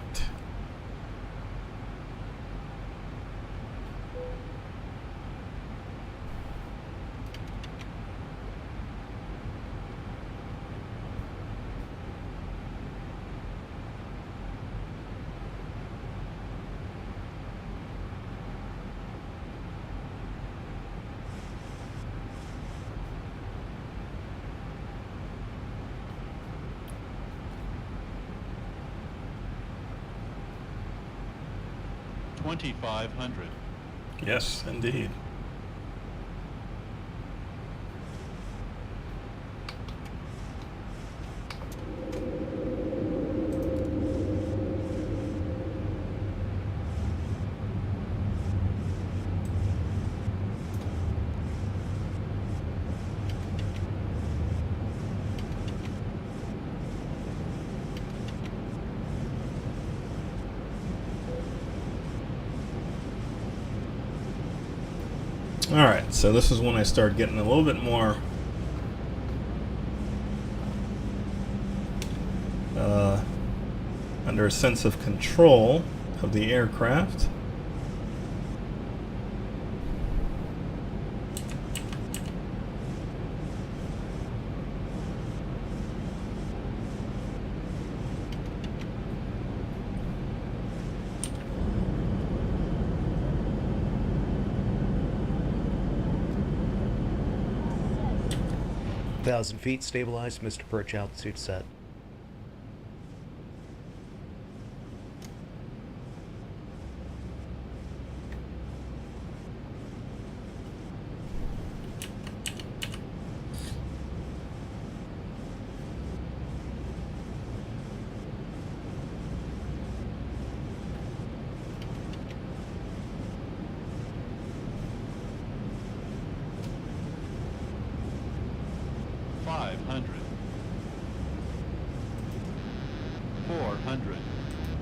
$2,500. Yes, indeed. Alright, so this is when I start getting a little bit more under a sense of control of the aircraft. Thousand feet, stabilized, Mr. Perch, altitude set. $500. $400.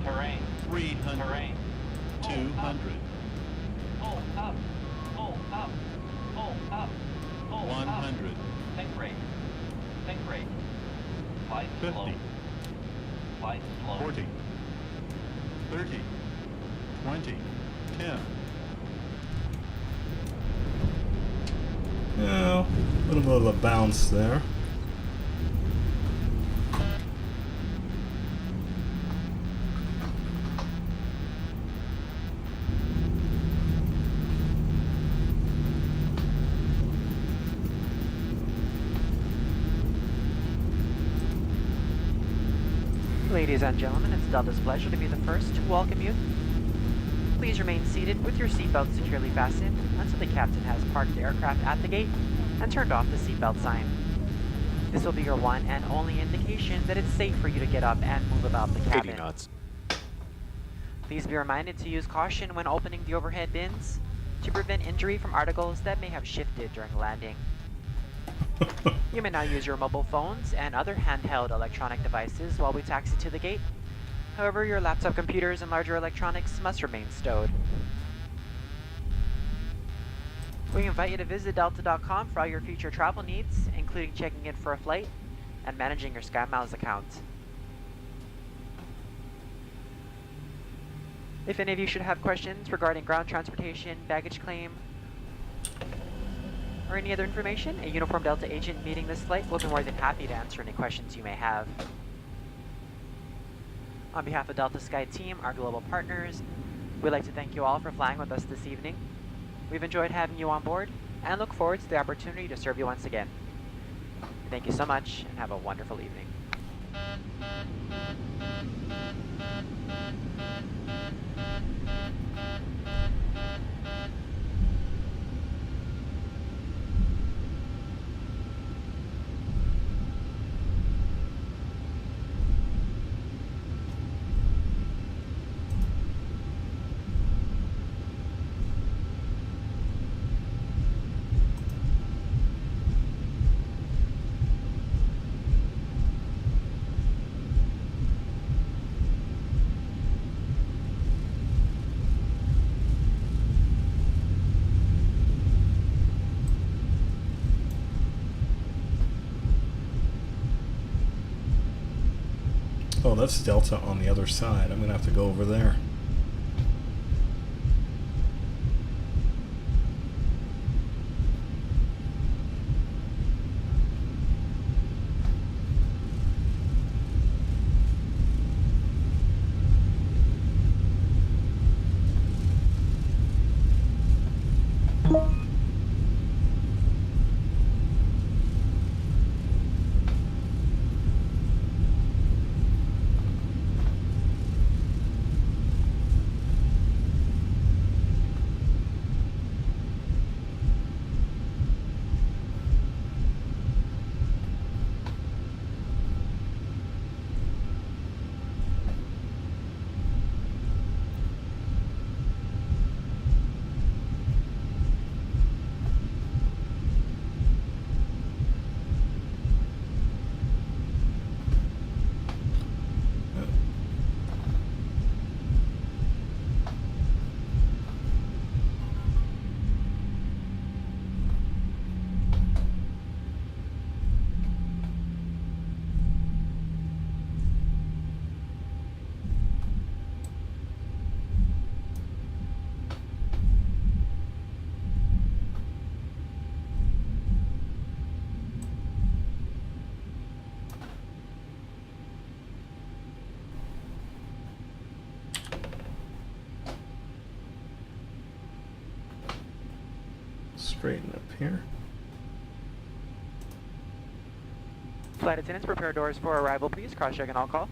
Terrain. $300. Terrain. $200. Pull up. Pull up. Pull up. Pull up. $100. Think brake. Think brake. Flight slow. $50. Flight slow. $40. $30. $20. $10. Yeah, a little bit of a bounce there. Ladies and gentlemen, it's Delta's pleasure to be the first to welcome you. Please remain seated with your seatbelt securely fastened until the captain has parked the aircraft at the gate and turned off the seatbelt sign. This will be your one and only indication that it's safe for you to get up and move about the cabin. 80 knots. Please be reminded to use caution when opening the overhead bins to prevent injury from articles that may have shifted during landing. You may now use your mobile phones and other handheld electronic devices while we taxi to the gate. However, your laptop computers and larger electronics must remain stowed. We invite you to visit delta.com for all your future travel needs, including checking in for a flight and managing your SkyMiles account. If any of you should have questions regarding ground transportation, baggage claim, or any other information, a Uniform Delta agent meeting this flight will be more than happy to answer any questions you may have. On behalf of Delta Sky Team, our global partners, we'd like to thank you all for flying with us this evening. We've enjoyed having you on board and look forward to the opportunity to serve you once again. Thank you so much and have a wonderful evening. Oh, that's Delta on the other side. I'm going to have to go over there. Straighten up here. Flight attendants, prepare doors for arrival, please. Cross-check and all call.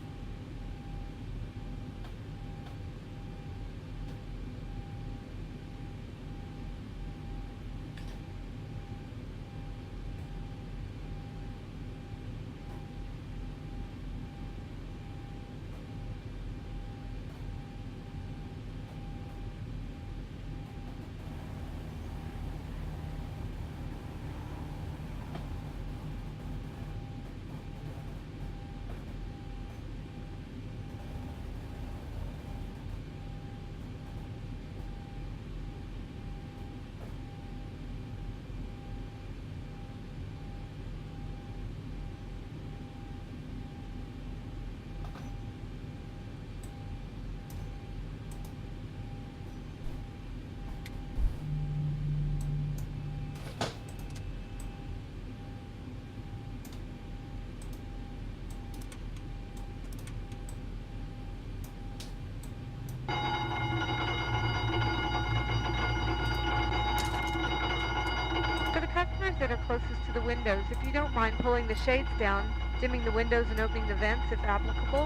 That are closest to the windows, if you don't mind pulling the shades down, dimming the windows and opening the vents if applicable.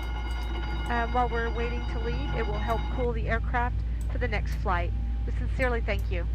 While we're waiting to leave, it will help cool the aircraft for the next flight. We sincerely thank you.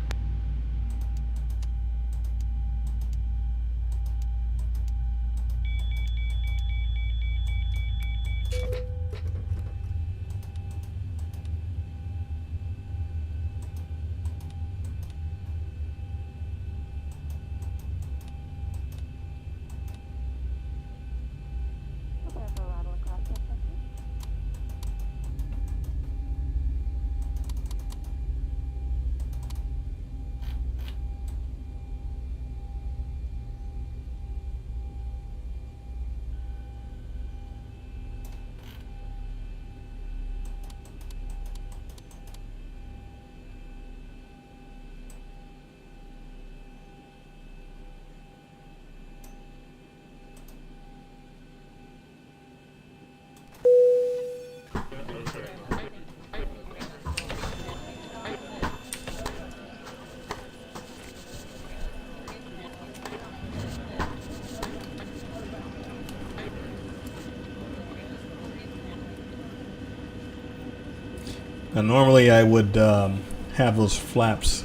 Now normally I would have those flaps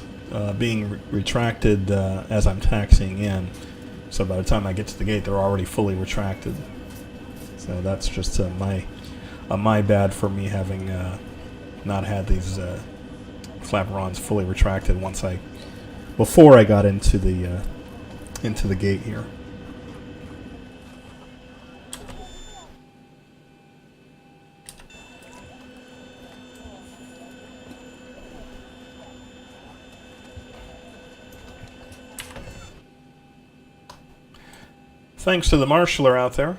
being retracted as I'm taxiing in. So by the time I get to the gate, they're already fully retracted. So that's just my bad for me having not had these flaperons fully retracted before I got into the gate here. Thanks to the marshaller out there.